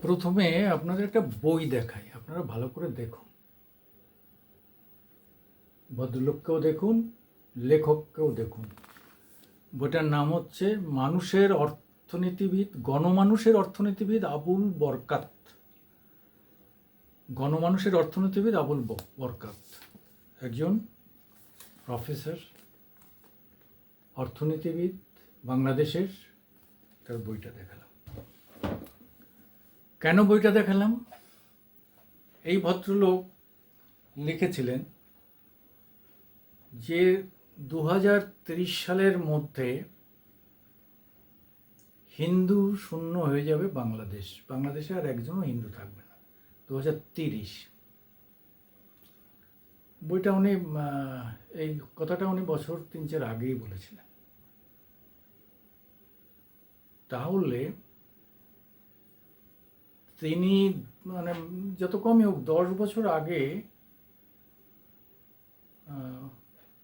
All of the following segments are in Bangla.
প্রথমে আপনাদের একটা বই দেখাই, আপনারা ভালো করে দেখুন, ভদ্রলোককেও দেখুন, লেখককেও দেখুন। বইটার নাম হচ্ছে মানুষের অর্থনীতিবিদ, গণমানুষের অর্থনীতিবিদ আবুল বরকাত। গণমানুষের অর্থনীতিবিদ আবুল বরকাত একজন প্রফেসর, অর্থনীতিবিদ, বাংলাদেশের। তার বইটা দেখালাম। কেন বইটা দেখালাম? এই ভদ্রলোক লিখেছিলেন যে 2030 সালের মধ্যে হিন্দু শূন্য হয়ে যাবে বাংলাদেশে আর একজনও হিন্দু থাকবে না। 2030। বইটা উনি এই কথাটা উনি বছর 3-4 আগেই বলেছিলেন। তাহলে তিনি মানে যত কমই হোক 10 বছর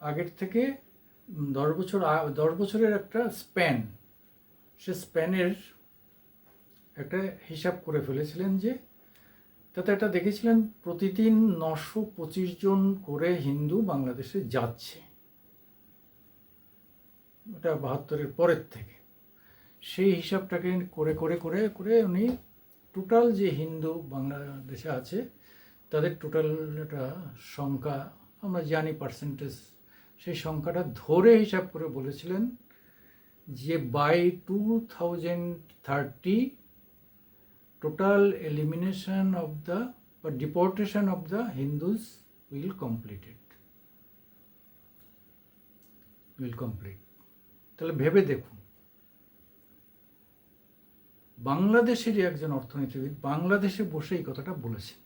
আগের থেকে 10 বছরের একটা স্প্যান, সে স্প্যানের একটা হিসাব করে ফেলেছিলেন যে তাতে একটা দেখেছিলেন প্রতিদিন 925 জন করে হিন্দু বাংলাদেশে যাচ্ছে। এটা 72-এর পরের থেকে সেই হিসাবটাকে করে করে করে করে উনি টোটাল যে হিন্দু বাংলাদেশে আছে তাদের টোটাল একটা সংখ্যা আমরা জানি পার্সেন্টেজ, সেই সংখ্যাটা ধরে হিসাব করে বলেছিলেন যে by 2030 total elimination of the or deportation of the Hindus will complete. তাহলে ভেবে দেখুন, বাংলাদেশেরই একজন অর্থনীতিবিদ বাংলাদেশে বসে এই কথাটা বলেছেন।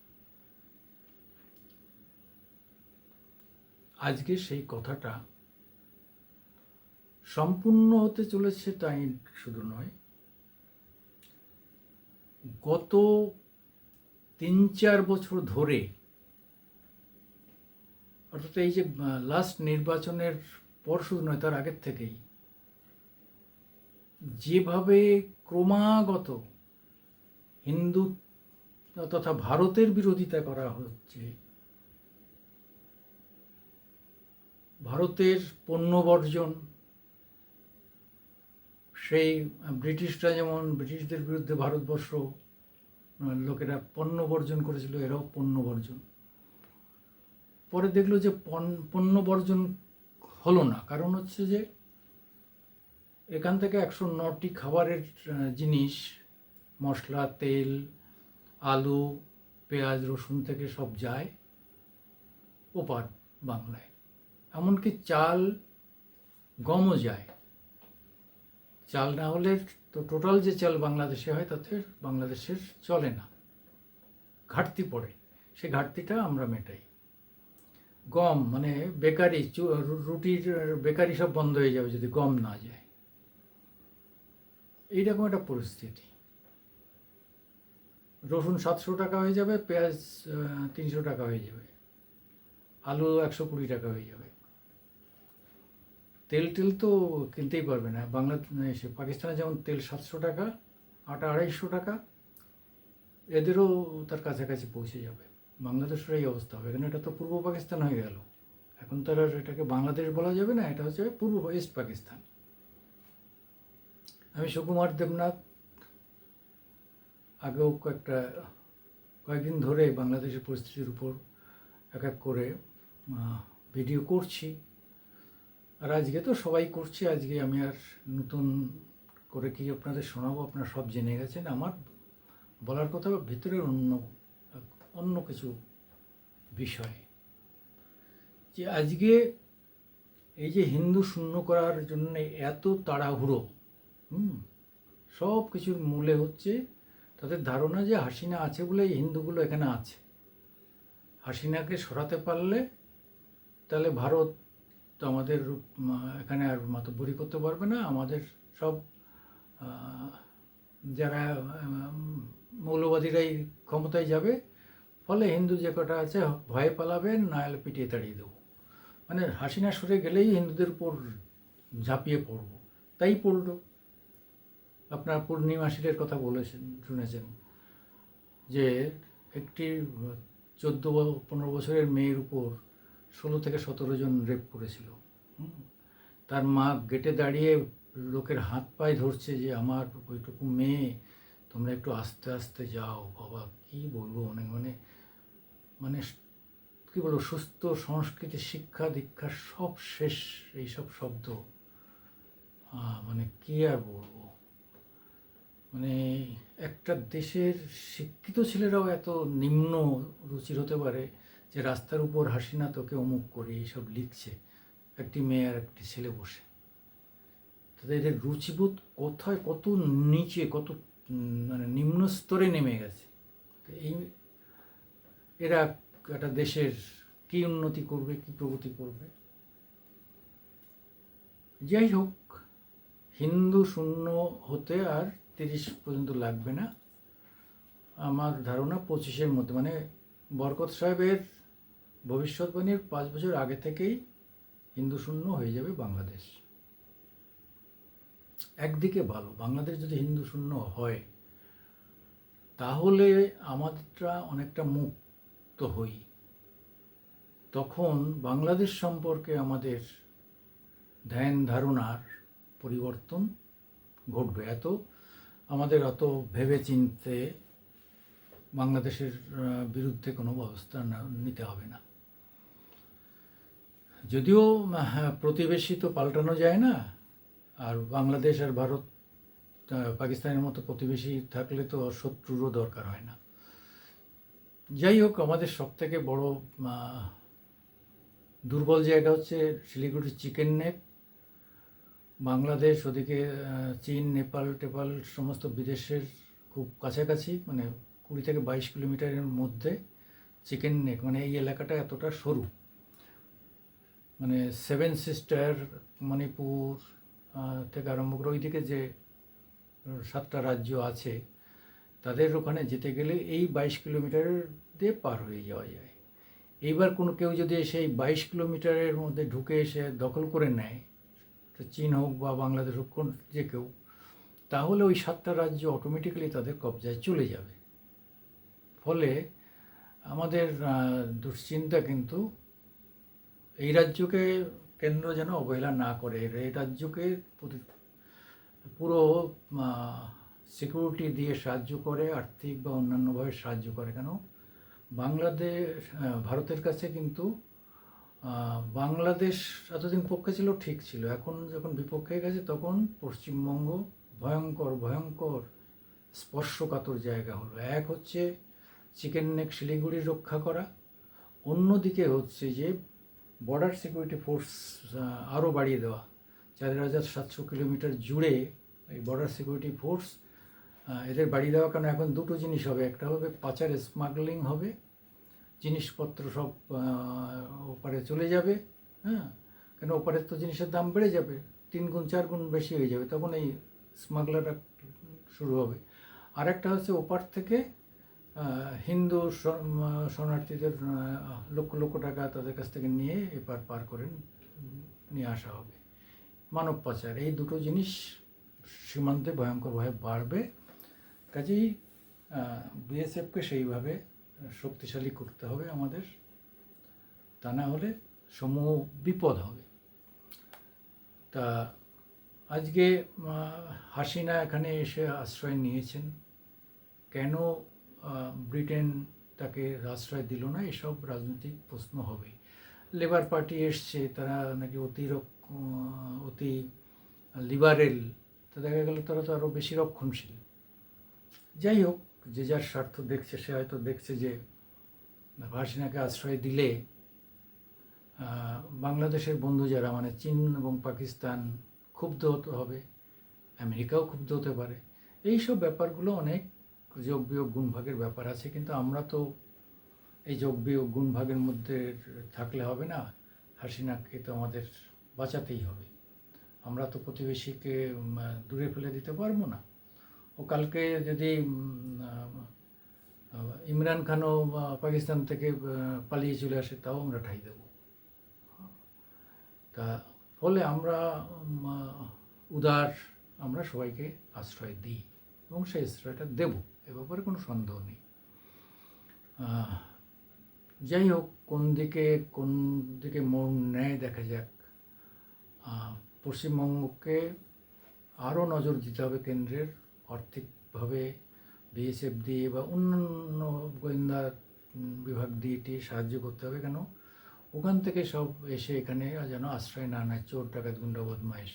আজকে সেই কথাটা সম্পূর্ণ হতে চলেছে, তাই শুধু নয়, গত 3-4 বছর ধরে, অর্থাৎ এই যে লাস্ট নির্বাচনের পর শুধু নয়, তার আগের থেকেই যেভাবে ক্রমাগত হিন্দু তথা ভারতের বিরোধিতা করা হচ্ছে, ভারতের পণ্য বর্জন, সেই ব্রিটিশরা যেমন ব্রিটিশদের বিরুদ্ধে ভারতবর্ষ লোকেরা পণ্য বর্জন করেছিল, এরাও পণ্য বর্জন। পরে দেখলো যে পণ্য বর্জন হলো না, কারণ হচ্ছে যে এখান থেকে 109টি খাবারের জিনিস, মশলা, তেল, আলু, পেঁয়াজ, রসুন থেকে সব যায় ওপার বাংলায়। এমনকি চাল, গমও যায়। চাল না হলে তো টোটাল যে চাল বাংলাদেশে হয় তাতে বাংলাদেশের চলে না, ঘাটতি পড়ে। সে ঘাটতিটা আমরা মেটাই। গম মানে বেকারি, রুটির বেকারি সব বন্ধ হয়ে যাবে যদি গম না যায়। এইরকম একটা পরিস্থিতি। রসুন 700 টাকা হয়ে যাবে, পেঁয়াজ 300 টাকা হয়ে যাবে, আলু 120 টাকা হয়ে যাবে। তেল তো কিনতেই পারবে না বাংলাদেশে। পাকিস্তানে যেমন তেল 700 টাকা, আটা 250 টাকা, এদেরও তার কাছাকাছি পৌঁছে যাবে। বাংলাদেশের এই অবস্থা হবে, এখানে এটা তো পূর্ব পাকিস্তান হয়ে গেল। এখন তার আর এটাকে বাংলাদেশ বলা যাবে না, এটা হচ্ছে ইস্ট পাকিস্তান। আমি সুকুমার দেবনাথ আগেও কয়েকদিন ধরে বাংলাদেশের পরিস্থিতির উপর এক এক করে ভিডিও করছি, আর আজকে তো সবাই করছে। আজকে আমি আর নতুন করে কি আপনাদের শোনাবো, আপনারা সব জেনে গেছেন। আমার বলার কথা ভিতরের অন্য কিছু বিষয়, যে আজকে এই যে হিন্দু শূন্য করার জন্য এত তাড়াহুড়ো, সব কিছুর মূলে হচ্ছে তাদের ধারণা যে হাসিনা আছে বলে এই হিন্দুগুলো এখানে আছে। হাসিনাকে সরাতে পারলে তাহলে ভারত তো আমাদের এখানে আর মাতব্বরি করতে পারবে না, আমাদের সব যারা মৌলবাদীরাই ক্ষমতায় যাবে, ফলে হিন্দু যে কটা আছে ভয়ে পালাবে, না হলে পিটিয়ে তাড়িয়ে দেবো। মানে হাসিনা সরে গেলেই হিন্দুদের উপর ঝাঁপিয়ে পড়ব। তাই পড়ল। আপনার পূর্ণিমাসীদের কথা শুনেছেন। যে একটি 14-15 বছরের মেয়ের উপর 16 থেকে 17 জন রেপ করেছিল। হুম? তার মা গেটে দাঁড়িয়ে লোকের হাত পায়ে ধরছে যে আমার ওইটুকু মেয়ে, তোমরা একটু আস্তে আস্তে যাও। বাবা কি বলবো, অনেক মানে মানে কী বলবো, সুস্থ সংস্কৃতি, শিক্ষা দীক্ষা সব শেষ এইসব শব্দ। মানে কী আর বলবো, মানে একটা দেশের শিক্ষিত ছেলেরাও এত নিম্ন রুচির হতে পারে যে রাস্তার উপর হাসিনা তোকে অমুক করে এইসব লিখছে একটি মেয়ে আর একটি ছেলে বসে। তাদের এদের রুচিবোধ কোথায় কত নিচে, কত মানে নিম্ন স্তরে নেমে গেছে। তো এই এরা একটা দেশের কী উন্নতি করবে, কী প্রগতি করবে? যাই হোক, হিন্দু শূন্য হতে আর 30 পর্যন্ত লাগবে না। আমার ধারণা 25-এর মধ্যে, মানে বরকত সাহেবের ভবিষ্যৎবাণীর 5 বছর আগে থেকেই হিন্দু শূন্য হয়ে যাবে বাংলাদেশ। একদিকে ভালো, বাংলাদেশ যদি হিন্দু শূন্য হয় তাহলে আমাদেরটা অনেকটা মুক্ত হই। তখন বাংলাদেশ সম্পর্কে আমাদের ধ্যান ধারণার পরিবর্তন ঘটবে। আমাদের অত ভেবে চিনতে বাংলাদেশের বিরুদ্ধে কোনো ব্যবস্থা নিতে হবে না। যদিও প্রতিবেশী তো পাল্টানো যায় না, আর বাংলাদেশ আর ভারত পাকিস্তানের মতো প্রতিবেশী থাকলে তো শত্রুরও দরকার হয় না। যাই হোক, আমাদের সবথেকে বড় দুর্বল জায়গা হচ্ছে শিলিগুড়ির চিকেন নেক। বাংলাদেশ ওদিকে চীন, নেপাল টেপাল সমস্ত বিদেশের খুব কাছাকাছি, মানে 20 থেকে 22 কিলোমিটারের মধ্যে চিকেন নেক। মানে এই এলাকাটা এতটা সরু, মানে 7 সিস্টার, মণিপুর থেকে আরম্ভ করে ওইদিকে যে 7টা রাজ্য আছে তাদের ওখানে যেতে গেলে এই 22 কিলোমিটারের দিয়ে পার হয়ে যাওয়া যায়। এইবার কোনো কেউ যদি এসে এই 22 কিলোমিটারের মধ্যে ঢুকে এসে দখল করে নেয়, চীন হোক বা বাংলাদেশ হোক, কোন যে কেউ, তাহলে ওই 7টা রাজ্য অটোমেটিক্যালি তাদের কবজায় চলে যাবে। ফলে আমাদের দুশ্চিন্তা কিন্তু এই রাজ্যকে কেন্দ্র যেন অবহেলা না করে, এই রাজ্যকে পুরো সিকিউরিটি দিয়ে সাহায্য করে, আর্থিক বা অন্যান্যভাবে সাহায্য করে। কেন, বাংলাদেশ ভারতের কাছে কিন্তু বাংলাদেশ এতদিন পক্ষে ছিল, ঠিক ছিল। এখন যখন বিপক্ষে গেছে তখন পশ্চিমবঙ্গ ভয়ঙ্কর ভয়ঙ্কর স্পর্শকাতর জায়গা হলো। এক হচ্ছে চিকেন নেক শিলিগুড়ির রক্ষা করা, অন্যদিকে হচ্ছে যে বর্ডার সিকিউরিটি ফোর্স আরও বাড়িয়ে দেওয়া। 4700 কিলোমিটার জুড়ে এই বর্ডার সিকিউরিটি ফোর্স এদের বাড়িয়ে দেওয়া। কারণ এখন দুটো জিনিস হবে, একটা হবে পাচার স্মাগলিং হবে, জিনিসপত্র সব ওপারে চলে যাবে। হ্যাঁ, কেন ওপারের তো জিনিসের দাম বেড়ে যাবে, 3 গুণ 4 গুণ বেশি হয়ে যাবে, তখন এই স্মাগলাররা শুরু হবে। আরেকটা হচ্ছে ওপার থেকে হিন্দু শরণার্থীদের লক্ষ লক্ষ টাকা তাদের কাছ থেকে নিয়ে এপার পার করে নিয়ে আসা হবে, মানব পাচার। এই দুটো জিনিস সীমান্তে ভয়ঙ্করভাবে বাড়বে। কাজেই বিএসএফকে সেইভাবে শক্তিশালী করতে হবে আমাদের, তা না হলে সমূহ বিপদ হবে। তা আজকে হাসিনা এখানে এসে আশ্রয় নিয়েছেন, কেন ব্রিটেন তাকে আশ্রয় দিল না, এসব রাজনৈতিক প্রশ্ন হবে। লেবার পার্টি এসছে, তারা নাকি অতি লিবারেল, তো দেখা গেল তারা তো আরও বেশি রক্ষণশীল। যাই হোক, যে যার স্বার্থ দেখছে, সে হয়তো দেখছে যে হাসিনাকে আশ্রয় দিলে বাংলাদেশের বন্ধু যারা, মানে চীন এবং পাকিস্তান ক্ষুব্ধ হতে হবে, আমেরিকাও ক্ষুব্ধ হতে পারে। এইসব ব্যাপারগুলো অনেক যোগ বিয়োগ গুণভাগের ব্যাপার আছে, কিন্তু আমরা তো এই যোগ বিয়োগ গুণভাগের মধ্যে থাকলে হবে না। হাসিনাকে তো আমাদের বাঁচাতেই হবে। আমরা তো প্রতিবেশীকে দূরে ফেলে দিতে পারবো না। ও কালকে যদি ইমরান খানও পাকিস্তান থেকে পালিয়ে চলে আসে, তাও আমরা ঠাঁই দেব। তা ফলে আমরা উদার, আমরা সবাইকে আশ্রয় দিই এবং সেই আশ্রয়টা দেব, এ ব্যাপারে কোনো সন্দেহ নেই। আহ, যাই হোক, কোন দিকে মোড় নেয় দেখা যাক। পশ্চিমবঙ্গকে আরও নজর দিতে হবে কেন্দ্রের, আর্থিকভাবে বিএসএফ দিয়ে বা অন্যান্য গোয়েন্দা বিভাগ দিয়ে সাহায্য করতে হবে। কেন ওখান থেকে সব এসে এখানে যেন আশ্রয় না নেয়, চোর ডাকাত গুন্ডা বদমাইশ,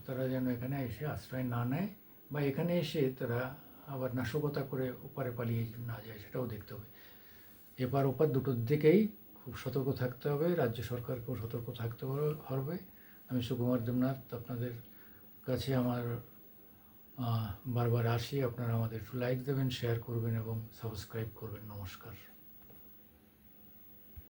তারা যেন এখানে এসে আশ্রয় না নেয়, বা এখানে এসে তারা আবার নাশকতা করে ওপারে পালিয়ে না যায়, সেটাও দেখতে হবে। এপার ওপার দুটোর দিকেই খুব সতর্ক থাকতে হবে, রাজ্য সরকারকেও সতর্ক থাকতে হবে। আমি সুকুমার দেবনাথ আপনাদের কাছে আমার বারবার আসি, আপনারা আমাদের একটু লাইক দেবেন, শেয়ার করবেন এবং সাবস্ক্রাইব করবেন। নমস্কার।